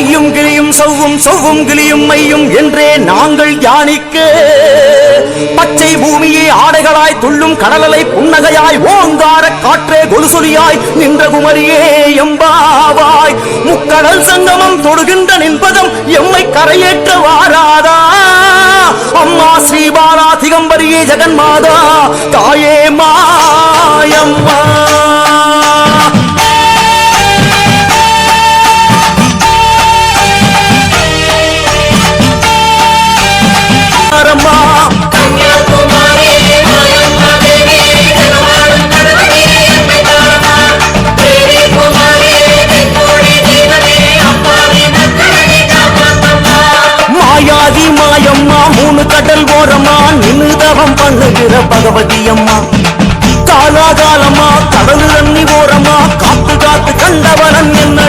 மையும் கிளியும் சவ்வும் சவ்வும் கிளியும் மையும் என்றே நாங்கள் தியானிக்க பச்சை பூமியே ஆடைகளாய் துள்ளும் கடலலை புன்னகையாய் ஓங்கார காற்றே கொலுசொலியாய் நின்ற குமரியே எம்பாவாய் முக்கடல் சங்கமம் தொடுகின்ற நின்பதம் எம்மை கரையேற்ற வாராதா அம்மா ஸ்ரீபாலா திகம்பரியே ஜெகன்மாதா தாயே மாயம்மா மாயம்மா மூணு கடல் ஓரமா நின்னுதவம் பண்ணுகிற பகவதி அம்மா காலாகாலமா கடல் தண்ணி ஓரமா காத்து காத்து கண்டவரன் என்ன